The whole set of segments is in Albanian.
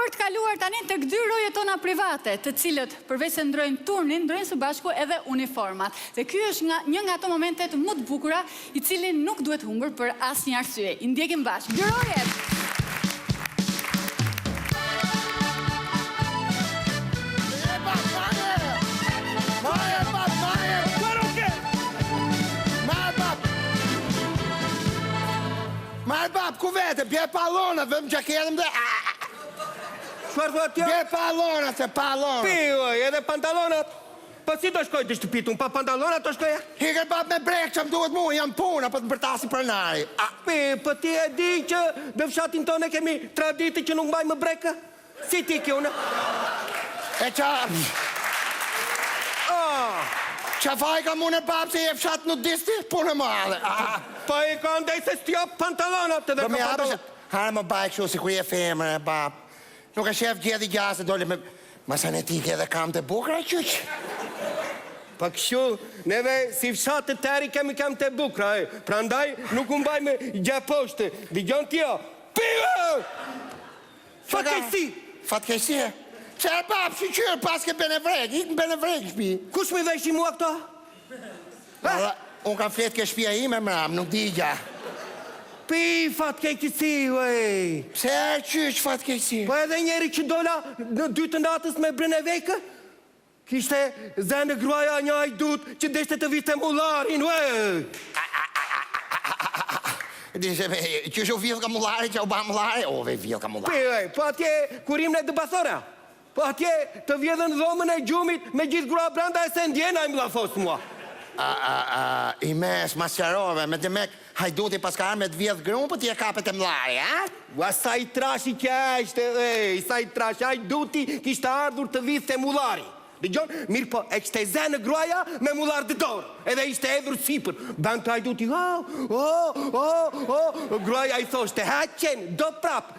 për të kaluar tani të dy rojet tona private, të cilët përveç se ndrojnë turnin, ndrojnë së bashku edhe uniformat. Dhe ky është një nga ato momentet më të bukura, i cili nuk duhet humbur për asnjë arsye. I ndjekim bashkë. Dy rojet! Marë bab, ku vete? Bje palonat, vëm që kjedëm dhe... Qëfar thua tjo? Bje palonat, se palonat. Pi, edhe pantalonat. Pa si të shkoj të shtëpitun, pa pantalonat të shkoja? Hike bab me brek që më duhet mu, jam puna, për të bërtasi për nari. Pi, për ti e di që dhe fshatin tonë kemi traditi që nuk mbaj më breka? Si ti kjo në? E qa... Qa faj ka mune bab se je fshat në disti, punë më adhe. Pa i ka ndej se s'tjo pantalonat edhe ka pantalonat. Harë më baj kështu si ku je femër e bab. Nuk e shef gjedi gjasë, dole me... Masanetike edhe kam të bukra, qyq. Pa kështu, neve si fshat të teri kemi kam të bukra, pra ndaj nuk mbaj me gjaposhte. Digjon tjo, pive! Fatkesi! Fatkesi? Që e bab, që qërë pas ke benevrek, ikë në benevrek shpi. Kush me vesh i mua këto? Unë kam flet ke shpia ime mram, nuk di gja. Pi, fatkesi, wej! Pse e qyq fatkesi? Po edhe njeri që dola në 2 të natës me brëneveke, kishte zene gruaja një ajdut që deshte të vite mullarin, wej! Dishe me, që shu vjell ka mullari, që u ba mullari, ove vjell ka mullari. Pi, wej, po atje kurim në dëbasora, po atje të vjedhen dhomën e gjumit me gjithë grua branda e se ndjena i mlafos mua. I mes, masjarove, me të mek, hajduti paska arme të vjedh grumë, për ti e kapet e mlari, a? Ua, sa i trashi kja ishte, sa i trashi, hajduti kishte ardhur të vjedh të mullari. Dëgjon, mirë po, e kështë e zene gruaja me mullar të dorë, edhe ishte edhur sipër. Ban të hajduti, gruaja i thoshte, haqen, do prap,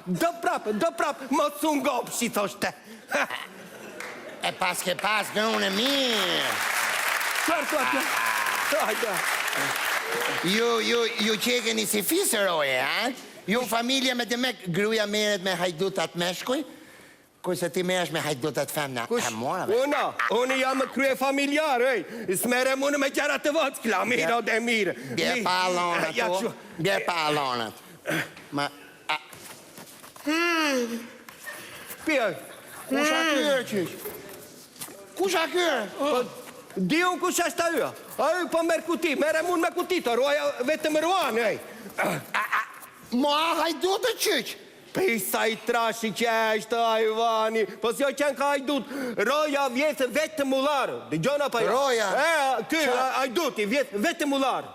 mos unë gopë, si thoshte. E pas ke pas grunë e mirë. Qërë të atje? Hajda. Ju qekeni si fiseroje, ha? Ju familje me të mek gruja meret me hajdutat meshkuj, kurse ti meresh me hajdutat femna. Unë jam krye familjar, s'mere mune me gjera të vëtë, klamiro dhe mirë. Bje pa alonat, o. Bje pa alonat. Pjoj. Kusha kërë, qysh? Kusha kërë? Di unë kush është ajo? Ajo po merë kuti, mere mund me kuti të ruaja vetëm ruan, Mua hajdut e qyq? Pisa i trashi që është ajvani, po s'jo qenë ka hajdut, roja vjetë vetëm mullarë, digjona pa jo? Roja? Hajduti vjetë vetëm mullarë,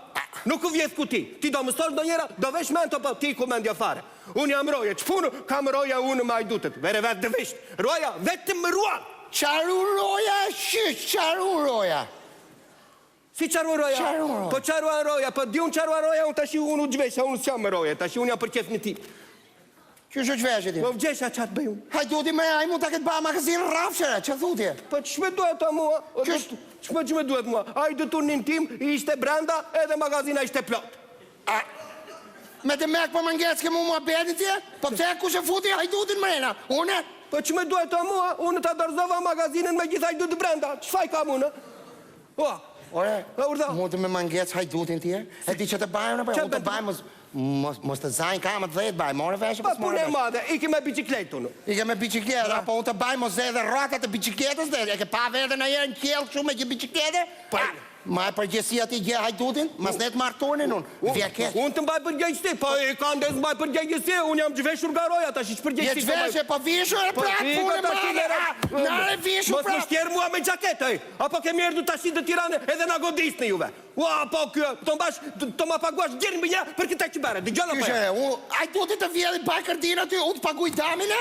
nuk vjetë kuti, ti do mësor do njera, do vesh mento po ti ku mendja fare. Unë jam roja, që punë kam roja unë me hajdutet, vere vetë dëvisht, roja vetëm ruan. Qaru roja e qyq, qaru roja. Si qaru roja? Qaru roja. Po qaru roja, po di unë qaru roja, unë tashi unë u gjvesha, unë s'jam me roja, tashi unë jam për qef një ti. Qështë u gjveshe ti? Po vgjesha qatë bëj unë. Hajduti me aj mu ta këtë ba magazin rafshere, që thutje? Po që me duhet ta mua? Që me duhet mua? Hajdutunin tim ishte brenda edhe magazina ishte plot. Me të mek po më ngec ke mua bedin tje? Po pëse ku shë futi hajdutin mrena? Une? Po që me duhet ta mua? Unë ta dërzova magazinën me gjitha hajdut brenda. Që faj kam unë? Ore, mu të me më ngec hajdutin tje? E di që të bajmë në për? Unë të bajmë mos të zajnë kamë të dhejtë bajmë. More veshë, pa pas more punë e veshë. madhe, iki me bicikletë unë. Ike me bicikletë, po unë të bajmë mos edhe ratat e bicikletës dhe e ke pa vete në jerë në kjellë këshu me që bicikletë? Ma e përgjësia ti gje hajdutin, mas ne të martonin unë, vjeket. Unë të mbaj përgjëjësi, po i ka ndës mbaj përgjëjësi, unë jam gjveshur nga roja, ta shi që përgjëjësi. Je gjveshe, po vishur e prak, punë madhe, nare vishur prak. Mos më shtjerë mua me gjaketë, apo kemi erdu ta shi të Tirane edhe nga godisë në juve. Ua, po kjo, të ma paguash gjerën bënja për këta që bere, dë gjona për e. Hajdutit të vjeli baj kërdina ty, unë të paguj damine?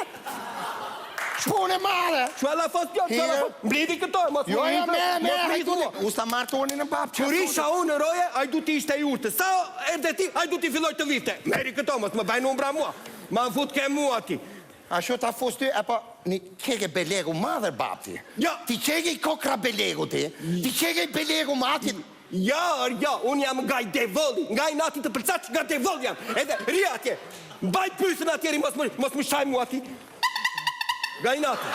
Shpune madhe! Që alla fos kjo, që alla fos, mblidi këto, mos më me hajdutit. Usta martonin në babë, që Kurisha unë në roje, hajduti ishte i urte. Sa erde ti, hajduti filloj të vite. Meri këto, mos më bajnë umbra mua. Ma në fut ke mua ti. A shu ta fus ty, e po, një keke belegu madher babë ti. Ti keke i kokra belegu ti. Ti keke i belegu madhi. Ja, unë jam nga i devolli, nga i nati të përcaq, nga devolli jam. Edhe, ria atje, mbaj pysën atjeri, mos më shaj mua ti. Gajnati.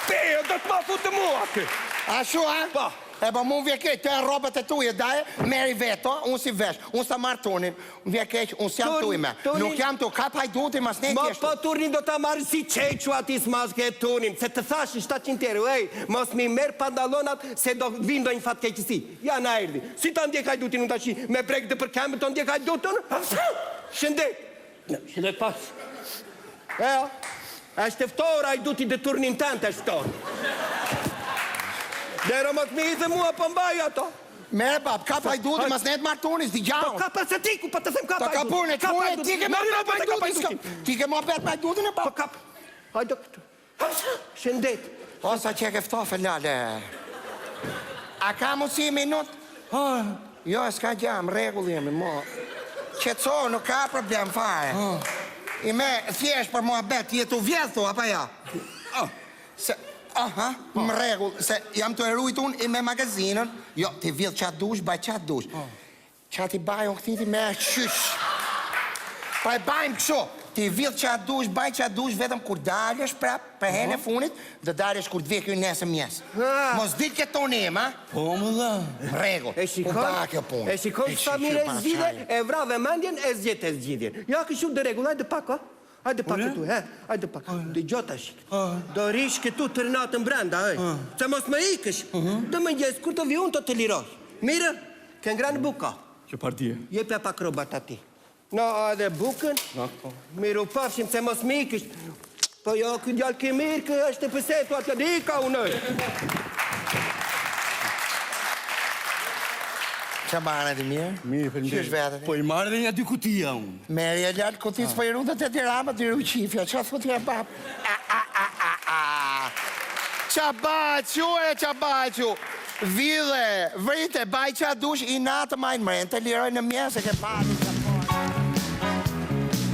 Te, do të ma futë mua kë. A shu, a? Pa. E po mu vje keq, të e robët e tuje, daje, meri veto, unë si vesh, unë sa marrë turnin, unë vje keq, unë s'jam tuj me. Nuk jam tu, ka pajduti, mas ne Ma kjeshtu. po turnin do ta marrë si qequ ati s'mas ke turnin, se të thashin 700 euro, mos mi merë pandalonat se do vindo një fatë keqësi. Ja na erdi, si ta ndjek hajdutin unë tashi, me brekë të për kemë të ndjek hajdutën? Shëndet. Shëndet pas. Është eftor hajduti dhe turnin tënë të eftor. Dero mos mi hitë mua për mbaj ato. Mere bab, ka pajduti, mas ne të marrë turnin, s'di Po gjaun. ka për se tiku, për të them ka Ta ka pajdutin. pune, ti ke ma bet pajdutin, ti ke ma bet pajdutin e Po bab. ka... Hajdo këtu. Shëndet. O, sa që ke ftofe, lale. A ka mu si minut? Jo, s'ka gjam, regull jemi, mo. Qetso, nuk ka problem fare. I me, thjesht për mua bet, jetu vjethu, apa ja? Se, aha, më regull, se jam të erujt unë i me magazinën, jo, ti vjedh qatë dush, baj qatë dush. Qatë i baj, unë këtiti me qysh. Pa e bajmë kësho, ti vjedh qatë dush, baj qatë dush, vetëm kur daljesh prap, për hene funit, dhe daljesh kur të vje kjo nesë mjesë. Mos dit këtë tonim, ha? Po, më dha. Më regull, E shikon? E shikon sa mire e zgjidhe, e vrave mendjen, e zgjet e zgjidhjen. Ja kështu dhe regull, hajde pak, ha? Hajde pak këtu, he? Hajde pak. Dhe gjota shik. Do rish këtu të rënatën brenda, he? Se mos më ikësh. Dhe më njës, kur të vi unë të të lirosh. Mire, ke ngranë buka. Që partije? Jepe pak robat ati. No, edhe bukën. Miru pafshim se mos më ikësh. Po jo, këtë gjallë ke mirë, kë është të pësetu atë dhe i ka unoj. Qa marrë di mirë? Mirë, për Qysh vetët? Po i marrë dhe një dy kutia unë. Meri e ljarë, këtis për i rundet e tirama, të ru qifja, qa thot tira bab? Qa baqu e qa baqu? Vile, vrite, baj qa dush i natë majnë mërën, të liroj në mjesë e ke pati.